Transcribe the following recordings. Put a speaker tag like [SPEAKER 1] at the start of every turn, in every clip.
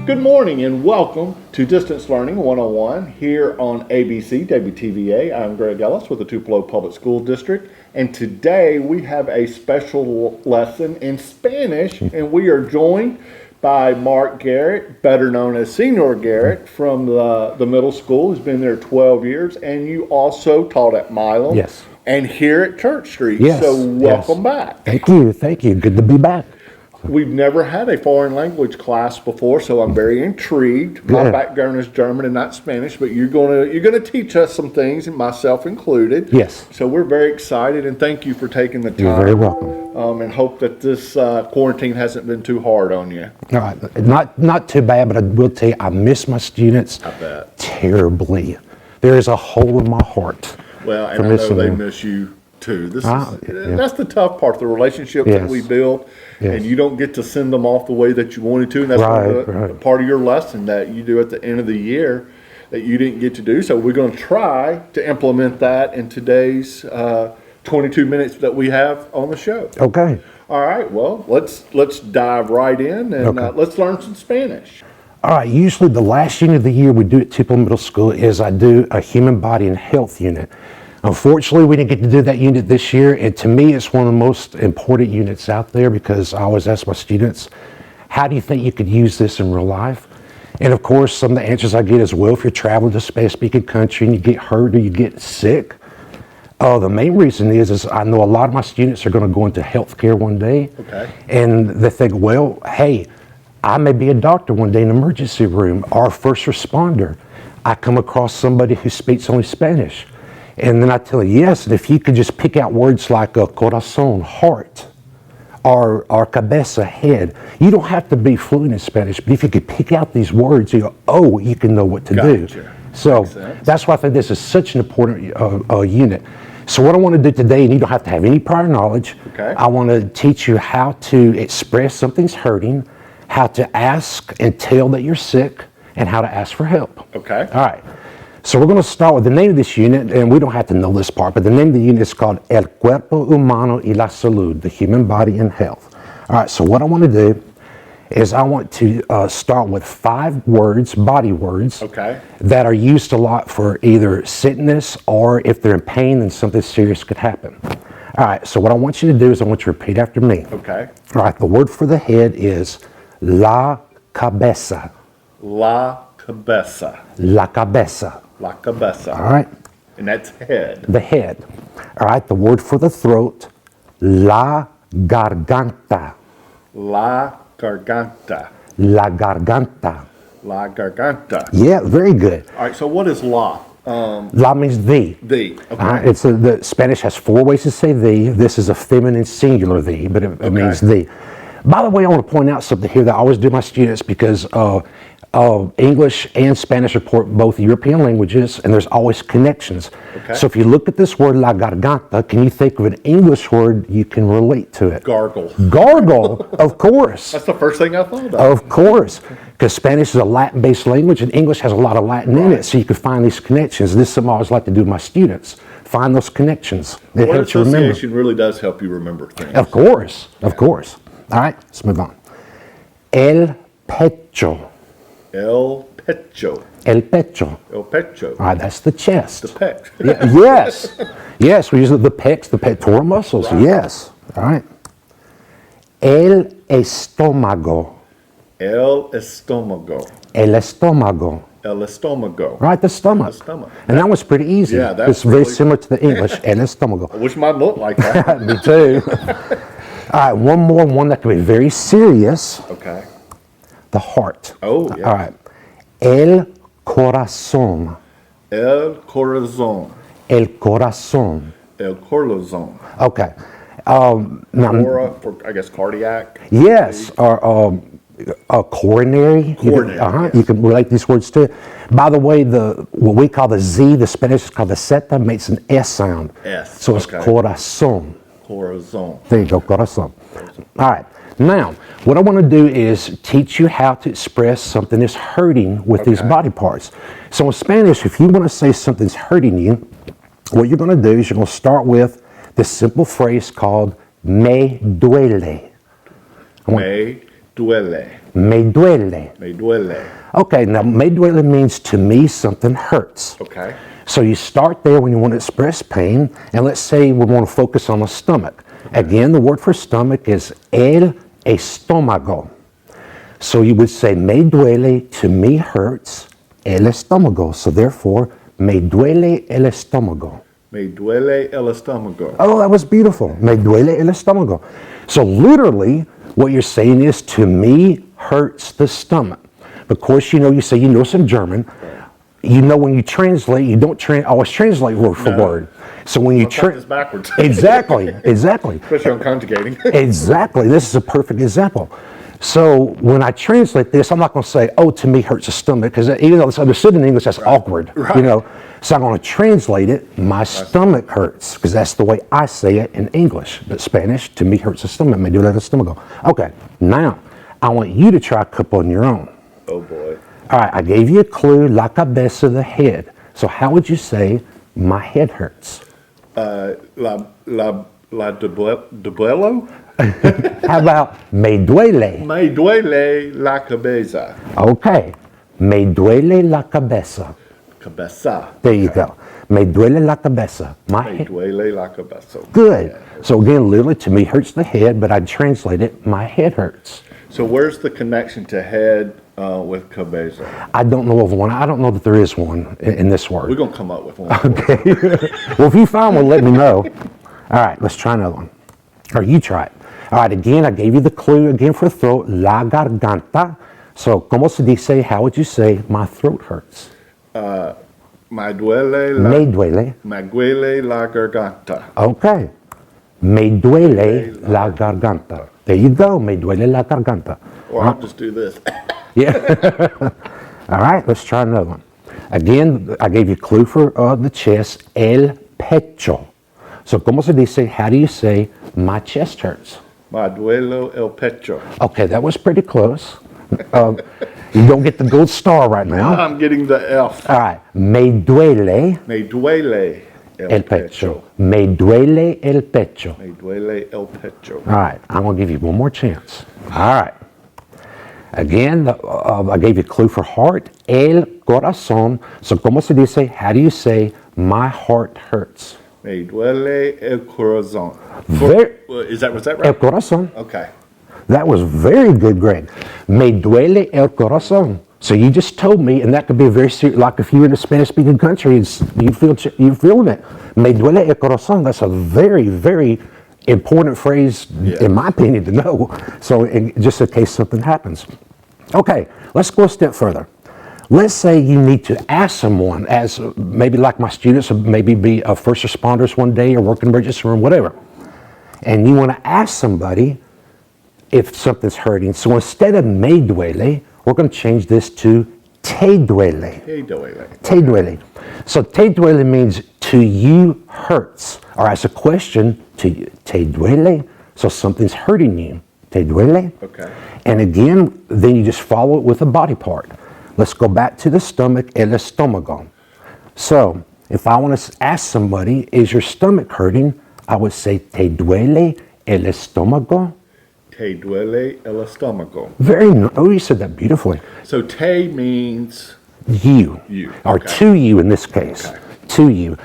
[SPEAKER 1] Good morning and welcome to Distance Learning 101 here on ABC WTVA. I'm Greg Ellis with the Tupelo Public School District, and today we have a special lesson in Spanish, and we are joined by Mark Garrett, better known as Senior Garrett, from the middle school. He's been there 12 years, and you also taught at Milam.
[SPEAKER 2] Yes.
[SPEAKER 1] And here at Church Street.
[SPEAKER 2] Yes.
[SPEAKER 1] So welcome back.
[SPEAKER 2] Thank you. Good to be back.
[SPEAKER 1] We've never had a foreign language class before, so I'm very intrigued. My background is German and not Spanish, but you're gonna teach us some things, and myself included.
[SPEAKER 2] Yes.
[SPEAKER 1] So we're very excited, and thank you for taking the time.
[SPEAKER 2] You're very welcome.
[SPEAKER 1] And hope that this quarantine hasn't been too hard on you.
[SPEAKER 2] All right. Not too bad, but I will tell you, I miss my students
[SPEAKER 1] I bet.
[SPEAKER 2] terribly. There is a hole in my heart.
[SPEAKER 1] Well, and I know they miss you too. That's the tough part, the relationships that we build. Yes. And you don't get to send them off the way that you wanted to, and that's part of your lesson that you do at the end of the year that you didn't get to do. So we're going to try to implement that in today's 22 minutes that we have on the show.
[SPEAKER 2] Okay.
[SPEAKER 1] All right. Well, let's dive right in and let's learn some Spanish.
[SPEAKER 2] All right. Usually the last unit of the year we do at Tupelo Middle School is I do a human body and health unit. Unfortunately, we didn't get to do that unit this year, and to me, it's one of the most important units out there because I always ask my students, how do you think you could use this in real life? And of course, some of the answers I get is, well, if you're traveling to a Spanish-speaking country and you get hurt or you get sick, the main reason is I know a lot of my students are going to go into healthcare one day, and they think, well, hey, I may be a doctor one day in an emergency room or a first responder. I come across somebody who speaks only Spanish. And then I tell you, yes, and if you could just pick out words like corazón, heart, or cabeza, head. You don't have to be fluent in Spanish, but if you could pick out these words, you go, you can know what to do. So that's why I think this is such an important unit. So what I want to do today, and you don't have to have any prior knowledge, I want to teach you how to express something's hurting, how to ask and tell that you're sick, and how to ask for help.
[SPEAKER 1] Okay.
[SPEAKER 2] All right. So we're going to start with the name of this unit, and we don't have to know this part, but the name of the unit is called El Cuerpo Humano y la Salud, the human body and health. All right, so what I want to do is I want to start with 5 words, body words, that are used a lot for either sickness or if they're in pain, then something serious could happen. All right, so what I want you to do is I want you to repeat after me.
[SPEAKER 1] Okay.
[SPEAKER 2] All right, the word for the head is la cabeza.
[SPEAKER 1] La cabeza.
[SPEAKER 2] La cabeza.
[SPEAKER 1] La cabeza.
[SPEAKER 2] All right.
[SPEAKER 1] And that's head.
[SPEAKER 2] The head. All right. The word for the throat, la garganta.
[SPEAKER 1] La garganta.
[SPEAKER 2] La garganta.
[SPEAKER 1] La garganta.
[SPEAKER 2] Yeah, very good.
[SPEAKER 1] All right. So what is la?
[SPEAKER 2] La means thee.
[SPEAKER 1] Thee. Okay.
[SPEAKER 2] It's the Spanish has 4 ways to say thee. This is a feminine singular thee, but it means thee. By the way, I want to point out something here that I always do my students because English and Spanish are both European languages, and there's always connections. So if you look at this word, la garganta, can you think of an English word you can relate to it?
[SPEAKER 1] Gargle.
[SPEAKER 2] Gargle, of course.
[SPEAKER 1] That's the first thing I thought of.
[SPEAKER 2] Of course, because Spanish is a Latin-based language, and English has a lot of Latin in it, so you can find these connections. This is something I always like to do with my students. Find those connections. It
[SPEAKER 1] Word
[SPEAKER 2] helps you remember.
[SPEAKER 1] association really does help you remember things.
[SPEAKER 2] Of course, of course. All right, let's move on. El pecho.
[SPEAKER 1] El pecho.
[SPEAKER 2] El pecho.
[SPEAKER 1] El pecho.
[SPEAKER 2] All right, that's the chest.
[SPEAKER 1] The pec.
[SPEAKER 2] Yes. Yes, we use the pecs, the pectoral muscles. Right. Yes. All right. El estómago.
[SPEAKER 1] El estómago.
[SPEAKER 2] El estómago.
[SPEAKER 1] El estómago.
[SPEAKER 2] Right, the stomach.
[SPEAKER 1] The stomach.
[SPEAKER 2] And that was pretty easy.
[SPEAKER 1] Yeah, that's
[SPEAKER 2] it's very similar to the English. El estómago.
[SPEAKER 1] I wish mine looked like that.
[SPEAKER 2] Me too. All right, one more, one that can be very serious.
[SPEAKER 1] Okay.
[SPEAKER 2] The heart.
[SPEAKER 1] Oh, yeah.
[SPEAKER 2] All right. El corazón.
[SPEAKER 1] El corazón.
[SPEAKER 2] El corazón.
[SPEAKER 1] El corazón.
[SPEAKER 2] Okay.
[SPEAKER 1] Now, for, I guess, cardiac.
[SPEAKER 2] Yes, or coronary.
[SPEAKER 1] Coronary.
[SPEAKER 2] You can relate these words to. By the way, what we call the Z, the Spanish is called the zeta, makes an S sound.
[SPEAKER 1] S.
[SPEAKER 2] So it's corazón.
[SPEAKER 1] Corazón.
[SPEAKER 2] There you go, corazón. All right. Now, what I want to do is teach you how to express something that's hurting with these body parts. So in Spanish, if you want to say something's hurting you, what you're going to do is you're going to start with this simple phrase called me duele.
[SPEAKER 1] Me Duele.
[SPEAKER 2] Me duele.
[SPEAKER 1] Me duele.
[SPEAKER 2] Okay, now me duele means to me something hurts.
[SPEAKER 1] Okay.
[SPEAKER 2] So you start there when you want to express pain, and let's say we want to focus on the stomach. Again, the word for stomach is el estómago. So you would say me duele, to me hurts, el estómago. So therefore, me duele el estómago.
[SPEAKER 1] Me duele el estómago.
[SPEAKER 2] Oh, that was beautiful. Me duele el estómago. So literally, what you're saying is, to me hurts the stomach. Of course, you say you know some German. You know when you translate, you don't always translate word for word. So when you
[SPEAKER 1] translate backwards.
[SPEAKER 2] Exactly.
[SPEAKER 1] Especially on conjugating.
[SPEAKER 2] Exactly. This is a perfect example. So when I translate this, I'm not going to say, oh, to me hurts the stomach, because even though it's understood in English, that's awkward.
[SPEAKER 1] Right.
[SPEAKER 2] So I'm going to translate it, my stomach hurts, because that's the way I say it in English. But Spanish, to me hurts the stomach, me duele el estómago. Okay, now I want you to try a couple on your own.
[SPEAKER 1] Oh boy.
[SPEAKER 2] All right, I gave you a clue, la cabeza, the head. So how would you say, my head hurts?
[SPEAKER 1] La duelo?
[SPEAKER 2] How about, me duele?
[SPEAKER 1] Me duele la cabeza.
[SPEAKER 2] Okay, me duele la cabeza.
[SPEAKER 1] Cabeza.
[SPEAKER 2] There you go. Me duele la cabeza. My
[SPEAKER 1] Me
[SPEAKER 2] head.
[SPEAKER 1] duele la cabeza.
[SPEAKER 2] Good. So again, literally to me hurts the head, but I'd translate it, my head hurts.
[SPEAKER 1] So where's the connection to head with cabeza?
[SPEAKER 2] I don't know of one. I don't know that there is one in this word.
[SPEAKER 1] We're going to come up with one.
[SPEAKER 2] Okay. Well, if you find one, let me know. All right, let's try another one. Or you try it. All right, again, I gave you the clue again for throat, la garganta. So, ¿cómo se dice? How would you say, my throat hurts?
[SPEAKER 1] Me duele
[SPEAKER 2] Me
[SPEAKER 1] duele la garganta.
[SPEAKER 2] Okay. Me duele la garganta. There you go. Me duele la garganta.
[SPEAKER 1] Or I'll just do this.
[SPEAKER 2] Yeah. All right, let's try another one. Again, I gave you a clue for the chest, el pecho. So, ¿cómo se dice? How do you say, my chest hurts?
[SPEAKER 1] Me duele el pecho.
[SPEAKER 2] Okay, that was pretty close. You don't get the gold star right now.
[SPEAKER 1] I'm getting the F.
[SPEAKER 2] All right, me duele
[SPEAKER 1] Me duele
[SPEAKER 2] el pecho. Me duele el pecho.
[SPEAKER 1] Me duele el pecho.
[SPEAKER 2] All right, I'm going to give you one more chance. All right. Again, I gave you a clue for heart, el corazón. So, ¿cómo se dice? How do you say, my heart hurts?
[SPEAKER 1] Me duele el corazón. Was that
[SPEAKER 2] El
[SPEAKER 1] right?
[SPEAKER 2] corazón.
[SPEAKER 1] Okay.
[SPEAKER 2] That was very good, Greg. Me duele el corazón. So you just told me, and that could be a very serious, like if you're in a Spanish-speaking country, you're feeling it. Me duele el corazón. That's a very, very important phrase, in my opinion, to know. So just in case something happens. Okay, let's go a step further. Let's say you need to ask someone, as maybe like my students, or maybe be first responders one day or work in emergency room, whatever. And you want to ask somebody if something's hurting. So instead of me duele, we're going to change this to te duele.
[SPEAKER 1] Te duele.
[SPEAKER 2] Te duele. So te duele means to you hurts. Or as a question, to you, te duele? So something's hurting you. Te duele?
[SPEAKER 1] Okay.
[SPEAKER 2] And again, then you just follow it with a body part. Let's go back to the stomach, el estómago. So if I want to ask somebody, is your stomach hurting? I would say, te duele el estómago?
[SPEAKER 1] Te duele el estómago.
[SPEAKER 2] Oh, you said that beautifully.
[SPEAKER 1] So te means
[SPEAKER 2] You.
[SPEAKER 1] You,
[SPEAKER 2] Or
[SPEAKER 1] okay.
[SPEAKER 2] to you in this case.
[SPEAKER 1] Okay.
[SPEAKER 2] To you.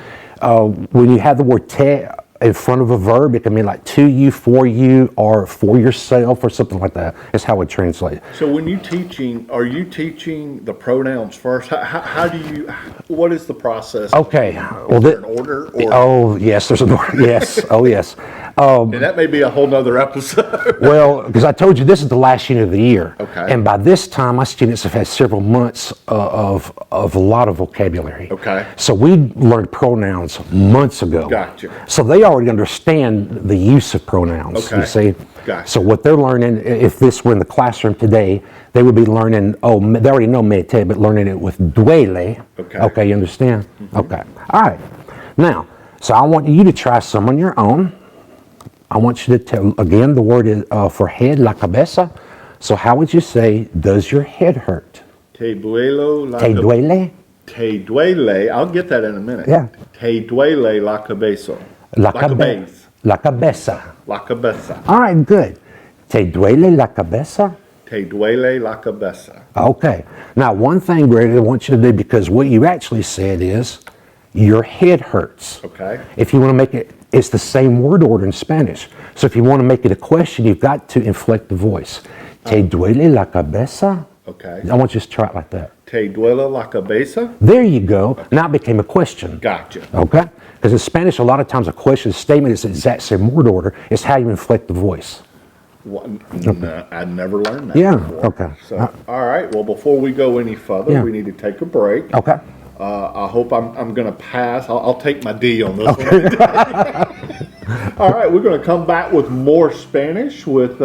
[SPEAKER 2] When you have the word te in front of a verb, it can mean like to you, for you, or for yourself, or something like that. That's how it translates.
[SPEAKER 1] So when are you teaching the pronouns first? How do you, what is the process?
[SPEAKER 2] Okay.
[SPEAKER 1] Is there an order? Or,
[SPEAKER 2] Oh, yes, there's an order. Yes. Oh, yes.
[SPEAKER 1] and that may be a whole nother episode.
[SPEAKER 2] Well, because I told you this is the last unit of the year.
[SPEAKER 1] Okay.
[SPEAKER 2] And by this time, my students have had several months of a lot of vocabulary.
[SPEAKER 1] Okay.
[SPEAKER 2] So we learned pronouns months ago.
[SPEAKER 1] Gotcha.
[SPEAKER 2] So they already understand the use of pronouns.
[SPEAKER 1] Okay.
[SPEAKER 2] You see?
[SPEAKER 1] Gotcha.
[SPEAKER 2] So what they're learning, if this were in the classroom today, they would be learning, they already know mete, but learning it with duele.
[SPEAKER 1] Okay.
[SPEAKER 2] Okay, you understand? Mm-hmm. Okay. All right. Now, so I want you to try some on your own. I want you to tell, again, the word is for head, la cabeza. So how would you say, does your head hurt?
[SPEAKER 1] Te duele la
[SPEAKER 2] Te duele?
[SPEAKER 1] Te duele. I'll get that in a minute.
[SPEAKER 2] Yeah.
[SPEAKER 1] Te duele la cabeza.
[SPEAKER 2] La
[SPEAKER 1] cabeza.
[SPEAKER 2] La cabeza.
[SPEAKER 1] La cabeza.
[SPEAKER 2] All right, good. Te duele la cabeza?
[SPEAKER 1] Te duele la cabeza.
[SPEAKER 2] Okay. Now, one thing, Greg, I want you to do, because what you actually said is your head hurts.
[SPEAKER 1] Okay.
[SPEAKER 2] If you want to make it, it's the same word order in Spanish. So if you want to make it a question, you've got to inflect the voice. Te duele la cabeza?
[SPEAKER 1] Okay.
[SPEAKER 2] I want you to try it like that.
[SPEAKER 1] Te duele la cabeza?
[SPEAKER 2] There you go. Now it became a question.
[SPEAKER 1] Gotcha.
[SPEAKER 2] Okay? Because in Spanish, a lot of times a question statement is the exact same word order. It's how you inflect the voice.
[SPEAKER 1] No, I never learned that
[SPEAKER 2] Yeah,
[SPEAKER 1] before.
[SPEAKER 2] okay.
[SPEAKER 1] So, all right. Well, before we go any further,
[SPEAKER 2] Yeah.
[SPEAKER 1] we need to take a break.
[SPEAKER 2] Okay.
[SPEAKER 1] I hope I'm going to pass. I'll take my D on this one. All right. We're going to come back with more Spanish with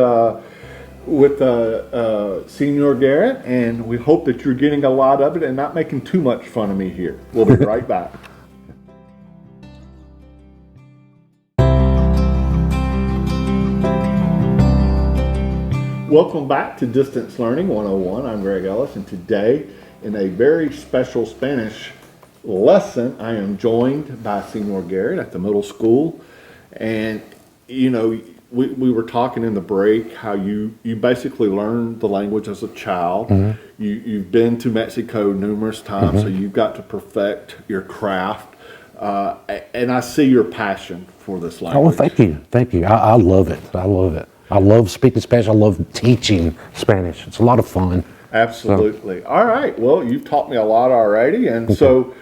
[SPEAKER 1] Senor Garrett, and we hope that you're getting a lot of it and not making too much fun of me here. We'll be right back. Welcome back to Distance Learning 101. I'm Greg Ellis, and today, in a very special Spanish lesson, I am joined by Senor Garrett at the middle school. And, you know, we were talking in the break how you basically learned the language as a child.
[SPEAKER 2] Mm-hmm.
[SPEAKER 1] You've been to Mexico numerous times, so you've got to perfect your craft. And I see your passion for this language.
[SPEAKER 2] Oh, well, thank you. Thank you. I love it. I love it. I love speaking Spanish. I love teaching Spanish. It's a lot of fun.
[SPEAKER 1] Absolutely. All right. Well, you've taught me a lot already, and so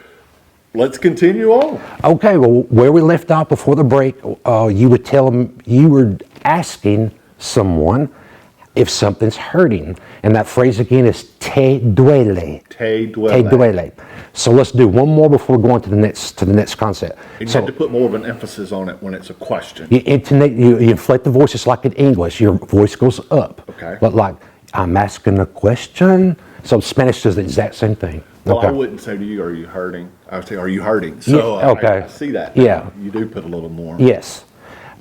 [SPEAKER 1] let's continue on.
[SPEAKER 2] Okay, well, where we left off before the break, you would tell them you were asking someone if something's hurting. And that phrase again is te duele.
[SPEAKER 1] Te duele.
[SPEAKER 2] Te duele. So let's do one more before we go on to the next concept.
[SPEAKER 1] And you
[SPEAKER 2] So
[SPEAKER 1] have to put more of an emphasis on it when it's a question.
[SPEAKER 2] you inflate the voice. It's like in English. Your voice goes up.
[SPEAKER 1] Okay.
[SPEAKER 2] But like, I'm asking a question. So Spanish does the exact same thing.
[SPEAKER 1] Well,
[SPEAKER 2] Okay.
[SPEAKER 1] I wouldn't say to you, are you hurting? I would say, are you hurting? So
[SPEAKER 2] Yeah, okay.
[SPEAKER 1] I see that.
[SPEAKER 2] Yeah.
[SPEAKER 1] You do put a little more.
[SPEAKER 2] Yes.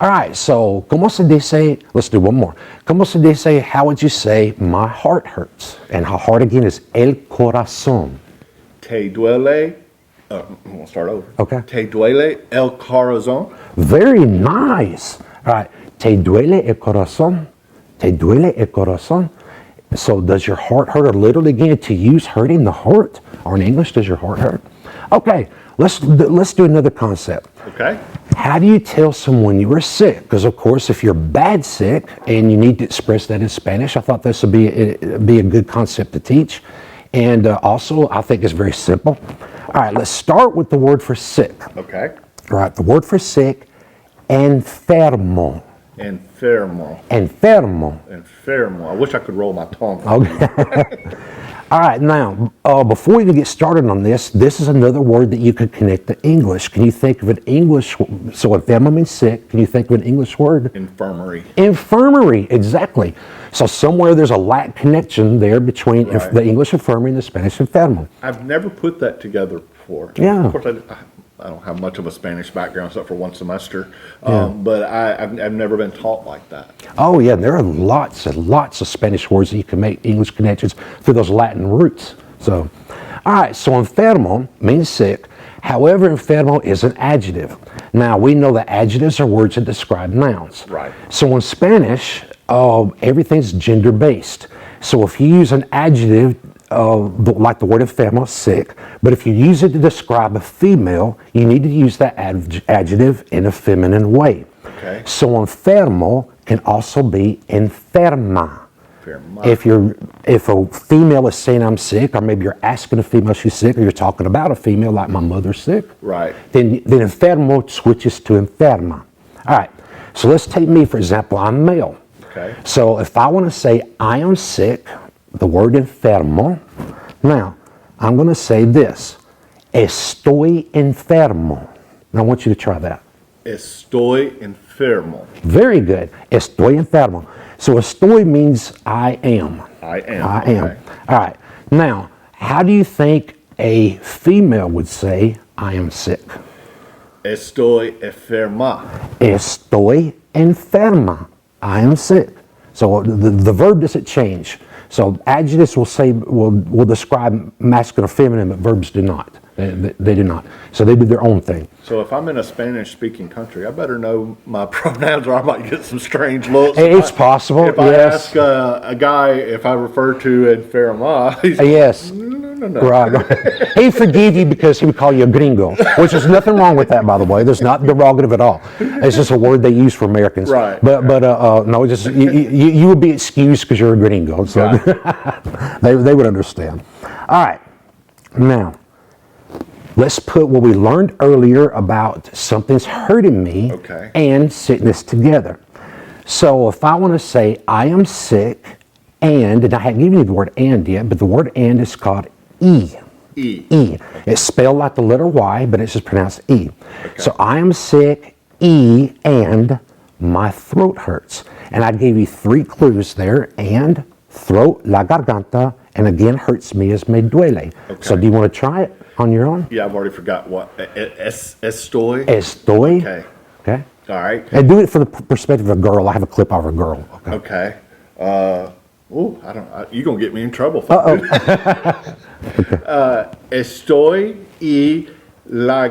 [SPEAKER 2] All right, so, ¿cómo se dice? Let's do one more. ¿Cómo se dice? How would you say my heart hurts? And how heart again is el corazón.
[SPEAKER 1] Te duele. We'll start over.
[SPEAKER 2] Okay.
[SPEAKER 1] Te duele el corazón.
[SPEAKER 2] Very nice. All right, te duele el corazón. Te duele el corazón. So does your heart hurt? Or literally again, to use hurting the heart. Or in English, does your heart hurt? Okay, let's do another concept.
[SPEAKER 1] Okay.
[SPEAKER 2] How do you tell someone you are sick? Because of course, if you're bad sick and you need to express that in Spanish, I thought this would be a good concept to teach. And also, I think it's very simple. All right, let's start with the word for sick.
[SPEAKER 1] Okay.
[SPEAKER 2] All right, the word for sick, enfermo.
[SPEAKER 1] Enfermo.
[SPEAKER 2] Enfermo.
[SPEAKER 1] Enfermo. I wish I could roll my tongue.
[SPEAKER 2] Okay. All right, now, before we even get started on this is another word that you could connect to English. Can you think of an English, so enfermo means sick, can you think of an English word?
[SPEAKER 1] Infirmary.
[SPEAKER 2] Infirmary, exactly. So somewhere there's a Latin connection there between
[SPEAKER 1] Right.
[SPEAKER 2] the English infirmary and the Spanish enfermo.
[SPEAKER 1] I've never put that together before.
[SPEAKER 2] Yeah.
[SPEAKER 1] Of course, I don't have much of a Spanish background except for one semester, but I've never been taught like that.
[SPEAKER 2] Oh yeah, there are lots and lots of Spanish words that you can make English connections through those Latin roots. So, all right, so enfermo means sick. However, enfermo is an adjective. Now, we know that adjectives are words that describe nouns.
[SPEAKER 1] Right.
[SPEAKER 2] So in Spanish, everything's gender-based. So if you use an adjective, like the word enfermo, sick, but if you use it to describe a female, you need to use that adjective in a feminine way.
[SPEAKER 1] Okay.
[SPEAKER 2] So enfermo can also be enferma.
[SPEAKER 1] Enferma.
[SPEAKER 2] If a female is saying I'm sick, or maybe you're asking a female she's sick, or you're talking about a female like my mother's sick,
[SPEAKER 1] Right.
[SPEAKER 2] then enfermo switches to enferma. All right, so let's take me for example, I'm male.
[SPEAKER 1] Okay.
[SPEAKER 2] So if I want to say I am sick, the word enfermo, now I'm going to say this, estoy enfermo. Now I want you to try that.
[SPEAKER 1] Estoy enfermo.
[SPEAKER 2] Very good. Estoy enfermo. So estoy means I am.
[SPEAKER 1] I am.
[SPEAKER 2] I am.
[SPEAKER 1] Okay.
[SPEAKER 2] All right. Now, how do you think a female would say I am sick?
[SPEAKER 1] Estoy enferma.
[SPEAKER 2] Estoy enferma. I am sick. So the verb doesn't change. So adjectives will describe masculine or feminine, but verbs do not. They do not. So they do their own thing.
[SPEAKER 1] So if I'm in a Spanish-speaking country, I better know my pronouns, or I might get some strange looks.
[SPEAKER 2] It's possible,
[SPEAKER 1] If I
[SPEAKER 2] yes.
[SPEAKER 1] ask a guy if I refer to enfermo, he's like,
[SPEAKER 2] Yes.
[SPEAKER 1] no.
[SPEAKER 2] Right. He'd forgive you because he would call you a gringo, which there's nothing wrong with that, by the way. There's not derogative at all. It's just a word they use for Americans.
[SPEAKER 1] Right.
[SPEAKER 2] But no, just you would be excused because you're a gringo. So they would understand. All right. Now, let's put what we learned earlier about something's hurting me and sickness together. So if I want to say I am sick and I haven't given you the word and yet, but the word and is called E.
[SPEAKER 1] E.
[SPEAKER 2] E. It's spelled like the letter Y, but it's just pronounced E. So I am sick, E, and my throat hurts. And I gave you 3 clues there, and throat, la garganta, and again hurts me is me duele. So do you want to try it on your own?
[SPEAKER 1] Yeah, I've already forgot what. Estoy?
[SPEAKER 2] Estoy. Okay.
[SPEAKER 1] All right.
[SPEAKER 2] And do it from the perspective of a girl. I have a clip of a girl.
[SPEAKER 1] Okay. You're going to get me in trouble for this. Estoy y la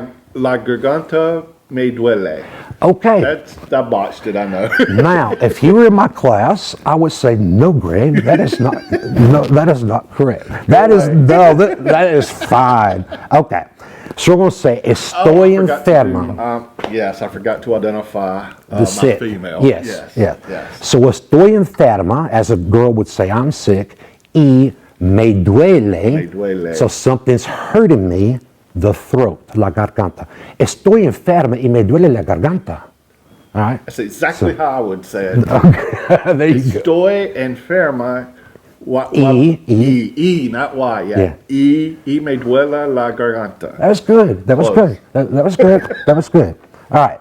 [SPEAKER 1] garganta me duele.
[SPEAKER 2] Okay.
[SPEAKER 1] I botched it, I know.
[SPEAKER 2] Now, if you were in my class, I would say, no, Greg, that is not, no, that is not correct. That is fine. Okay. So we're going to say, estoy enfermo.
[SPEAKER 1] Yes, I forgot to identify my
[SPEAKER 2] sick.
[SPEAKER 1] female.
[SPEAKER 2] Yes. So estoy enferma, as a girl would say, I'm sick. Y me duele.
[SPEAKER 1] Me duele.
[SPEAKER 2] So something's hurting me, the throat, la garganta. Estoy enferma y me duele la garganta. All right?
[SPEAKER 1] That's exactly how I would say it.
[SPEAKER 2] There you go.
[SPEAKER 1] Estoy enferma. E, not Y. Yeah. Y me duele la garganta.
[SPEAKER 2] That was good. That was good. That was good. That was good. All right.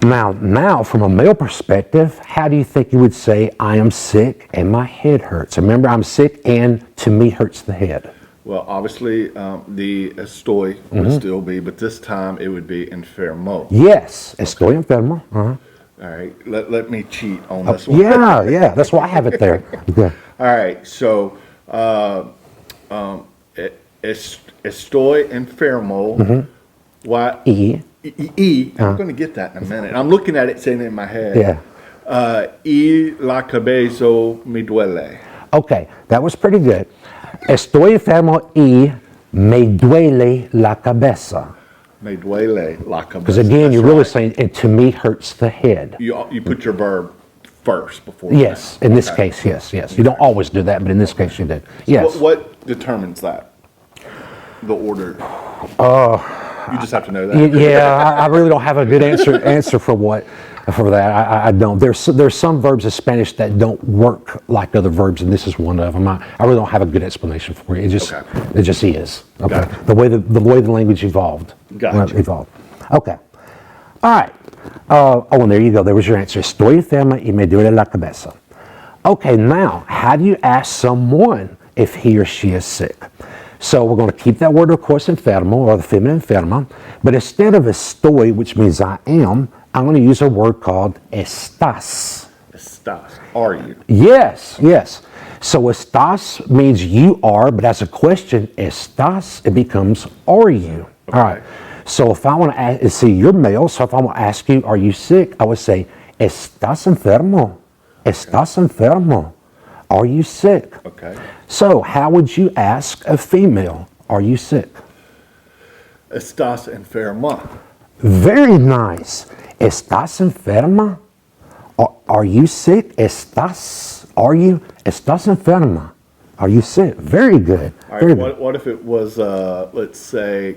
[SPEAKER 2] Now, from a male perspective, how do you think you would say, I am sick and my head hurts? Remember, I'm sick and to me hurts the head.
[SPEAKER 1] Well, obviously, the estoy would still be, but this time it would be enfermo.
[SPEAKER 2] Yes, estoy enfermo. Uh-huh.
[SPEAKER 1] All right, let me cheat on this one.
[SPEAKER 2] Yeah, that's why I have it there. Okay.
[SPEAKER 1] All right, so estoy enfermo. Why?
[SPEAKER 2] E.
[SPEAKER 1] I'm going to get that in a minute. I'm looking at it, saying it in my head.
[SPEAKER 2] Yeah.
[SPEAKER 1] Y la cabeza me duele.
[SPEAKER 2] Okay, that was pretty good. Estoy enfermo y me duele la cabeza.
[SPEAKER 1] Me duele la cabeza.
[SPEAKER 2] Because again, you're really saying, it to me hurts the head.
[SPEAKER 1] You put your verb first before.
[SPEAKER 2] Yes, in this case, yes. You don't always do that, but in this case you did. Yes.
[SPEAKER 1] What determines that? The order. You just have to know that.
[SPEAKER 2] Yeah, I really don't have a good answer for that. I don't. There's some verbs in Spanish that don't work like other verbs, and this is one of them. I really don't have a good explanation for it. It just is. Okay.
[SPEAKER 1] Gotcha.
[SPEAKER 2] The way the language evolved.
[SPEAKER 1] Gotcha.
[SPEAKER 2] Okay. All right. And there you go. There was your answer. Estoy enferma y me duele la cabeza. Okay. Now, how do you ask someone if he or she is sick? So we're going to keep that word, of course, enfermo, or the feminine enferma, but instead of estoy, which means I am, I'm going to use a word called estás.
[SPEAKER 1] Estás. Are you?
[SPEAKER 2] Yes. So estás means you are, but as a question, estás, it becomes are you?
[SPEAKER 1] Okay.
[SPEAKER 2] All right. So if I want to ask, see, you're male, so if I want to ask you, are you sick? I would say, estás enfermo. Estás enfermo. Are you sick?
[SPEAKER 1] Okay.
[SPEAKER 2] So how would you ask a female, are you sick?
[SPEAKER 1] Estás enferma.
[SPEAKER 2] Very nice. ¿Estás enferma? Are you sick? ¿Estás? Are you? ¿Estás enferma? Are you sick? Very good.
[SPEAKER 1] All
[SPEAKER 2] Very
[SPEAKER 1] right.
[SPEAKER 2] good.
[SPEAKER 1] What if it was? Let's say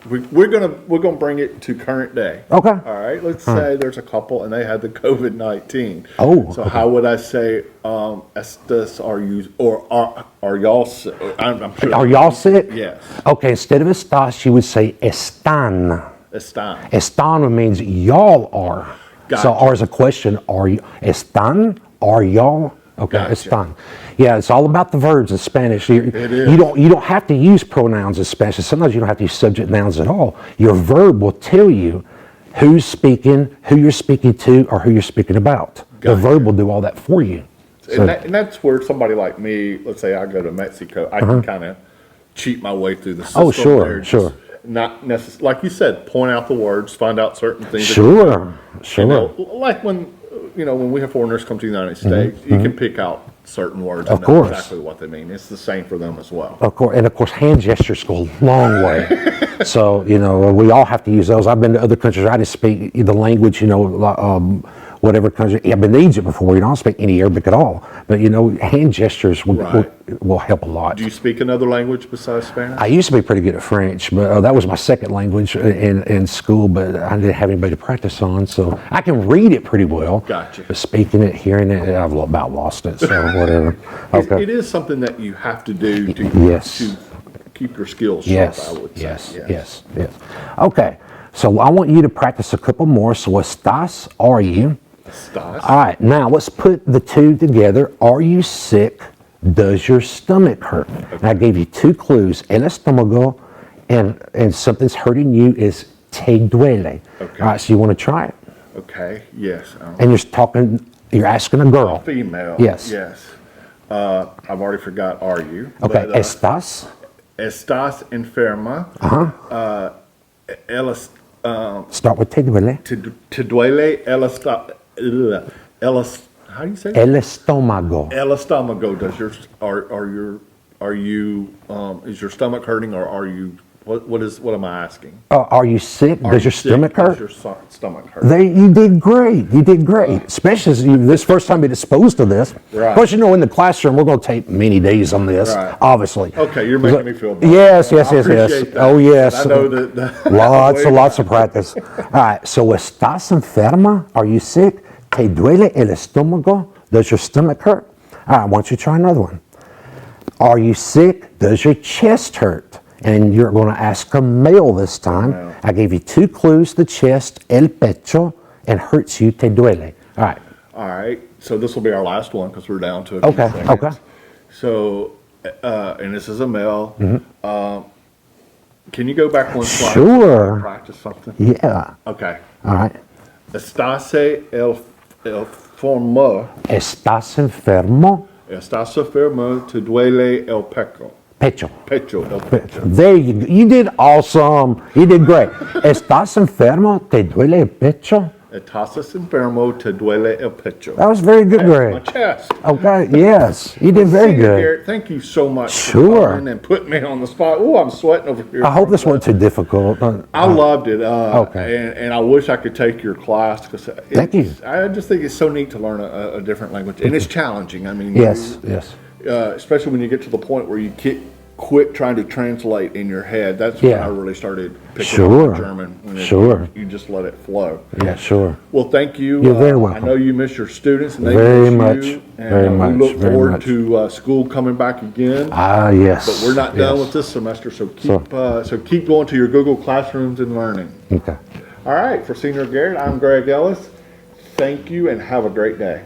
[SPEAKER 1] we're gonna bring it to current day.
[SPEAKER 2] Okay.
[SPEAKER 1] All right. Let's say there's a couple and they had the COVID-19.
[SPEAKER 2] Oh,
[SPEAKER 1] So
[SPEAKER 2] okay.
[SPEAKER 1] how would I say? Estas, are you, or are y'all sick? I'm sure.
[SPEAKER 2] Are y'all sick?
[SPEAKER 1] Yes.
[SPEAKER 2] Okay, instead of estás, you would say están.
[SPEAKER 1] Están.
[SPEAKER 2] Están means y'all are.
[SPEAKER 1] Gotcha.
[SPEAKER 2] So are is a question, are you? Están? Are y'all? Okay,
[SPEAKER 1] Gotcha.
[SPEAKER 2] están. Yeah, it's all about the verbs in Spanish.
[SPEAKER 1] It is.
[SPEAKER 2] You don't have to use pronouns in Spanish. Sometimes you don't have to use subject nouns at all. Your verb will tell you who's speaking, who you're speaking to, or who you're speaking about. The
[SPEAKER 1] Gotcha.
[SPEAKER 2] verb will do all that for you. So,
[SPEAKER 1] And that's where somebody like me, let's say I go to Mexico, I can kind of cheat my way through the system.
[SPEAKER 2] Oh, sure,
[SPEAKER 1] They're just
[SPEAKER 2] sure.
[SPEAKER 1] Not necessarily, like you said, point out the words, find out certain things.
[SPEAKER 2] Sure, sure.
[SPEAKER 1] You know, like when we have foreigners come to the United States, you can pick out certain words and
[SPEAKER 2] Of
[SPEAKER 1] know
[SPEAKER 2] course.
[SPEAKER 1] exactly what they mean. It's the same for them as well.
[SPEAKER 2] Of course, hand gestures go a long way. So, we all have to use those. I've been to other countries. I didn't speak the language, whatever country. I've been to Egypt before. I don't speak any Arabic at all. But, hand gestures will help a lot.
[SPEAKER 1] Do you speak another language besides Spanish?
[SPEAKER 2] I used to be pretty good at French, but that was my second language in school, but I didn't have anybody to practice on. So I can read it pretty well.
[SPEAKER 1] Gotcha.
[SPEAKER 2] But speaking it, hearing it, I've about lost it. So whatever. Okay.
[SPEAKER 1] It is something that you have to do to keep your skills sharp,
[SPEAKER 2] Yes,
[SPEAKER 1] I would say.
[SPEAKER 2] yes. Okay, so I want you to practice a couple more. So estás, are you?
[SPEAKER 1] Estás.
[SPEAKER 2] All right, now let's put the two together. Are you sick? Does your stomach hurt? And I gave you two clues. El estómago and something's hurting you is te duele.
[SPEAKER 1] Okay.
[SPEAKER 2] All right, so you want to try it?
[SPEAKER 1] Okay, yes.
[SPEAKER 2] And you're asking a girl.
[SPEAKER 1] Female.
[SPEAKER 2] Yes.
[SPEAKER 1] Yes. I've already forgot, are you?
[SPEAKER 2] Okay,
[SPEAKER 1] But,
[SPEAKER 2] estás?
[SPEAKER 1] Estás enferma.
[SPEAKER 2] Start with te duele.
[SPEAKER 1] Te duele how do you say it?
[SPEAKER 2] El estómago.
[SPEAKER 1] El estómago. Is your stomach hurting, or are you, what am I asking?
[SPEAKER 2] Are you sick? Does your stomach hurt?
[SPEAKER 1] Does your stomach hurt?
[SPEAKER 2] You did great. You did great. Especially as this first time being exposed to this.
[SPEAKER 1] Right.
[SPEAKER 2] Of course, in the classroom, we're going to take many days on this,
[SPEAKER 1] Right.
[SPEAKER 2] obviously.
[SPEAKER 1] Okay, you're making me feel better.
[SPEAKER 2] Yes.
[SPEAKER 1] I appreciate that.
[SPEAKER 2] Oh, yes.
[SPEAKER 1] I know that.
[SPEAKER 2] Lots of practice. All right, so estás enferma? Are you sick? ¿Te duele el estómago? Does your stomach hurt? All right, why don't you try another one? Are you sick? Does your chest hurt? And you're going to ask a male this time.
[SPEAKER 1] Male.
[SPEAKER 2] I gave you two clues, the chest, el pecho, and hurts you, te duele. All right.
[SPEAKER 1] All right, so this will be our last one because we're down to a few
[SPEAKER 2] Okay,
[SPEAKER 1] seconds.
[SPEAKER 2] okay.
[SPEAKER 1] So, and this is a male. Can you go back one slide?
[SPEAKER 2] Sure.
[SPEAKER 1] Practice something?
[SPEAKER 2] Yeah.
[SPEAKER 1] Okay.
[SPEAKER 2] All right.
[SPEAKER 1] Estás enfermo.
[SPEAKER 2] ¿Estás enfermo?
[SPEAKER 1] Estás enfermo, te duele el pecho.
[SPEAKER 2] Pecho.
[SPEAKER 1] Pecho, el pecho.
[SPEAKER 2] There you go. You did awesome. You did great. ¿Estás enfermo? ¿Te duele el pecho?
[SPEAKER 1] Estás enfermo, te duele el pecho.
[SPEAKER 2] That was very good,
[SPEAKER 1] My
[SPEAKER 2] Greg.
[SPEAKER 1] chest.
[SPEAKER 2] Okay, yes. You did very
[SPEAKER 1] Senior
[SPEAKER 2] good.
[SPEAKER 1] Garrett, thank you so much
[SPEAKER 2] Sure.
[SPEAKER 1] for coming and putting me on the spot. Oh, I'm sweating over here.
[SPEAKER 2] I hope this wasn't too difficult.
[SPEAKER 1] I loved it.
[SPEAKER 2] Okay.
[SPEAKER 1] And I wish I could take your class because
[SPEAKER 2] Thank you.
[SPEAKER 1] I just think it's so neat to learn a different language, and it's challenging. I mean,
[SPEAKER 2] Yes.
[SPEAKER 1] especially when you get to the point where you quit trying to translate in your head. That's when
[SPEAKER 2] Yeah.
[SPEAKER 1] I really started picking
[SPEAKER 2] Sure.
[SPEAKER 1] up German. When you just let it flow.
[SPEAKER 2] Yeah, sure.
[SPEAKER 1] Well, thank you.
[SPEAKER 2] You're very welcome.
[SPEAKER 1] I know you miss your students, and they
[SPEAKER 2] Very
[SPEAKER 1] miss
[SPEAKER 2] much.
[SPEAKER 1] you. And
[SPEAKER 2] Very much.
[SPEAKER 1] we look
[SPEAKER 2] Very
[SPEAKER 1] forward
[SPEAKER 2] much.
[SPEAKER 1] to school coming back again.
[SPEAKER 2] Ah, yes.
[SPEAKER 1] But we're not done
[SPEAKER 2] Yes.
[SPEAKER 1] with this semester, so keep going to your Google Classrooms and learning.
[SPEAKER 2] Okay.
[SPEAKER 1] All right, for Senior Garrett, I'm Greg Ellis. Thank you and have a great day.